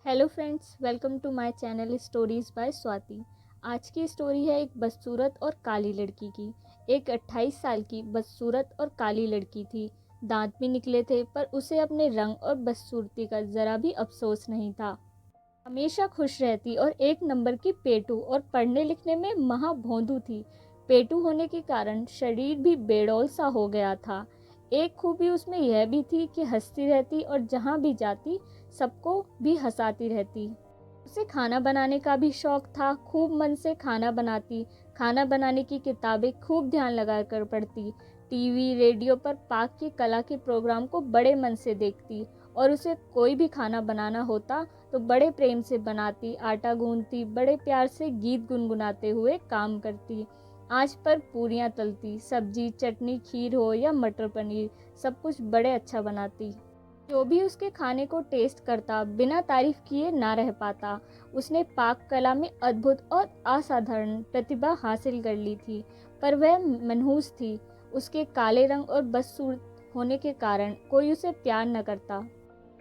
Hello friends, welcome to my channel stories by Swati. आज की story है एक बदसूरत और काली लड़की की। एक 28 साल की बदसूरत और काली लड़की थी। दांत भी निकले थे, पर उसे अपने रंग और बदसूरती का ज़रा भी अफसोस नहीं था। हमेशा खुश रहती और एक नंबर की पेटू, और पढ़ने लिखने में महा भोंदू थी। पेटू होने के कारण शरीर भी बेडौल सा हो गया था। एक खूबी उसमें यह भी थी कि हंसती रहती और जहाँ भी जाती सबको भी हंसाती रहती। उसे खाना बनाने का भी शौक था। खूब मन से खाना बनाती। खाना बनाने की किताबें खूब ध्यान लगाकर पढ़ती। टीवी रेडियो पर पाक की कला के प्रोग्राम को बड़े मन से देखती, और उसे कोई भी खाना बनाना होता तो बड़े प्रेम से बनाती। आटा गूंथती, बड़े प्यार से गीत गुनगुनाते हुए काम करती। आंच पर पूरियां तलती। सब्जी, चटनी, खीर हो या मटर पनीर, सब कुछ बड़े अच्छा बनाती। जो भी उसके खाने को टेस्ट करता बिना तारीफ किए ना रह पाता। उसने पाक कला में अद्भुत और असाधारण प्रतिभा हासिल कर ली थी, पर वह मनहूस थी। उसके काले रंग और बदसूरत होने के कारण कोई उसे प्यार न करता।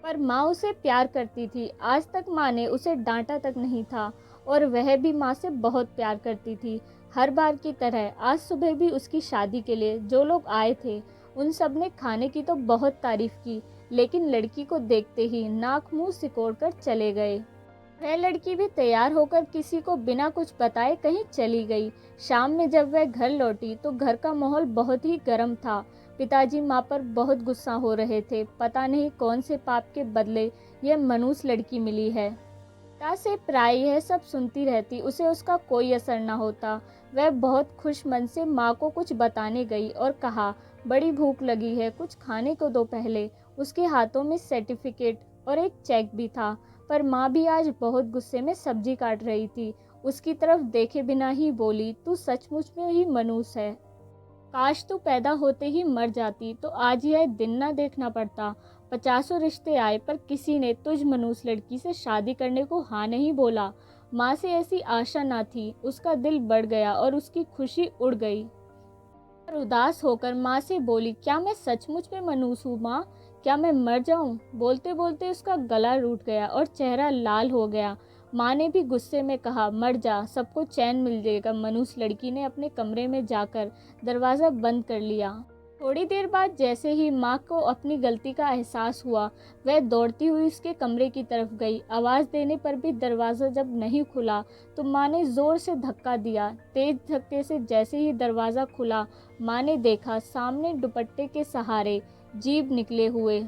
पर माँ उसे प्यार करती थी। आज तक माँ ने उसे डांटा तक नहीं था, और वह भी माँ से बहुत प्यार करती थी। हर बार की तरह आज सुबह भी उसकी शादी के लिए जो लोग आए थे, उन सब ने खाने की तो बहुत तारीफ की, लेकिन लड़की को देखते ही नाक मुंह सिकोड़ कर चले गए। वह लड़की भी तैयार होकर किसी को बिना कुछ बताए कहीं चली गई। शाम में जब वह घर लौटी तो घर का माहौल बहुत ही गर्म था। पिताजी माँ पर बहुत गुस्सा हो रहे थे। पता नहीं कौन से पाप के बदले यह मनूस लड़की मिली है। पिता से प्राय यह सब सुनती रहती, उसे उसका कोई असर न होता। वह बहुत खुश मन से माँ को कुछ बताने गई और कहा, बड़ी भूख लगी है, कुछ खाने को दो पहले। उसके हाथों में सर्टिफिकेट और एक चेक भी था, पर माँ भी आज बहुत गुस्से में सब्जी काट रही थी। उसकी तरफ देखे बिना ही बोली, तू सचमुच में ही मनूस है। काश तू पैदा होते ही मर जाती तो आज यह दिन ना देखना पड़ता। 50 रिश्ते आए, पर किसी ने तुझ मनूस लड़की से शादी करने को हाँ नहीं बोला। माँ से ऐसी आशा ना थी। उसका दिल बढ़ गया और उसकी खुशी उड़ गई। और उदास होकर माँ से बोली, क्या मैं सचमुच में मनूस हूँ माँ? क्या मैं मर जाऊँ? बोलते बोलते उसका गला रूठ गया और चेहरा लाल हो गया। माँ ने भी गुस्से में कहा, मर जा, सबको चैन मिल जाएगा। मनूस लड़की ने अपने कमरे में जाकर दरवाज़ा बंद कर लिया। थोड़ी देर बाद जैसे ही माँ को अपनी गलती का एहसास हुआ, वह दौड़ती हुई उसके कमरे की तरफ गई। आवाज़ देने पर भी दरवाज़ा जब नहीं खुला तो माँ ने ज़ोर से धक्का दिया। तेज धक्के से जैसे ही दरवाज़ा खुला, माँ ने देखा सामने दुपट्टे के सहारे जीभ निकले हुए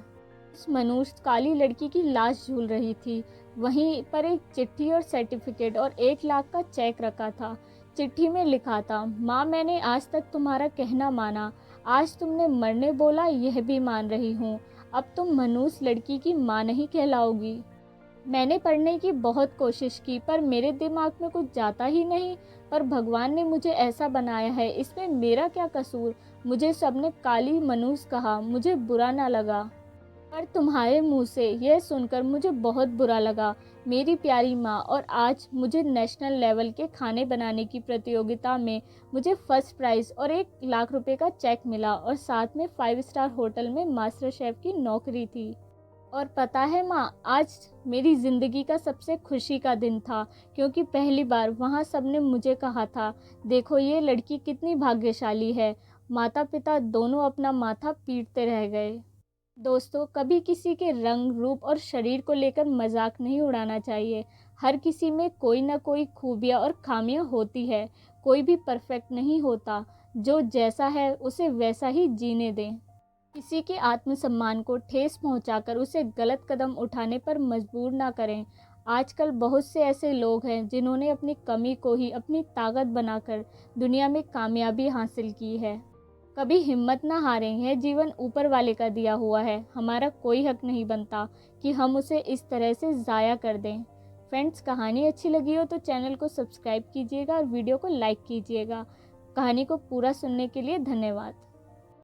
उस मनुष्य काली लड़की की लाश झूल रही थी। वहीं पर एक चिट्ठी और सर्टिफिकेट और 1 लाख का चेक रखा था। चिट्ठी में लिखा था, माँ, मैंने आज तक तुम्हारा कहना माना। आज तुमने मरने बोला, यह भी मान रही हूँ। अब तुम मनूस लड़की की माँ नहीं कहलाओगी। मैंने पढ़ने की बहुत कोशिश की, पर मेरे दिमाग में कुछ जाता ही नहीं। पर भगवान ने मुझे ऐसा बनाया है, इसमें मेरा क्या कसूर? मुझे सबने काली मनूस कहा, मुझे बुरा ना लगा, पर तुम्हारे मुंह से यह सुनकर मुझे बहुत बुरा लगा, मेरी प्यारी माँ। और आज मुझे नेशनल लेवल के खाने बनाने की प्रतियोगिता में मुझे फर्स्ट प्राइज़ और 1 लाख रुपए का चेक मिला, और साथ में 5 स्टार होटल में मास्टर शेफ की नौकरी थी। और पता है माँ, आज मेरी ज़िंदगी का सबसे खुशी का दिन था, क्योंकि पहली बार वहाँ सबने मुझे कहा था, देखो ये लड़की कितनी भाग्यशाली है। माता पिता दोनों अपना माथा पीटते रह गए। दोस्तों, कभी किसी के रंग, रूप और शरीर को लेकर मजाक नहीं उड़ाना चाहिए। हर किसी में कोई ना कोई खूबियाँ और खामियाँ होती है। कोई भी परफेक्ट नहीं होता। जो जैसा है उसे वैसा ही जीने दें। किसी के आत्मसम्मान को ठेस पहुंचाकर उसे गलत कदम उठाने पर मजबूर ना करें। आजकल बहुत से ऐसे लोग हैं जिन्होंने अपनी कमी को ही अपनी ताकत बनाकर दुनिया में कामयाबी हासिल की है। कभी हिम्मत ना हारें, यह जीवन ऊपर वाले का दिया हुआ है। हमारा कोई हक नहीं बनता कि हम उसे इस तरह से ज़ाया कर दें। फ्रेंड्स, कहानी अच्छी लगी हो तो चैनल को सब्सक्राइब कीजिएगा और वीडियो को लाइक कीजिएगा। कहानी को पूरा सुनने के लिए धन्यवाद।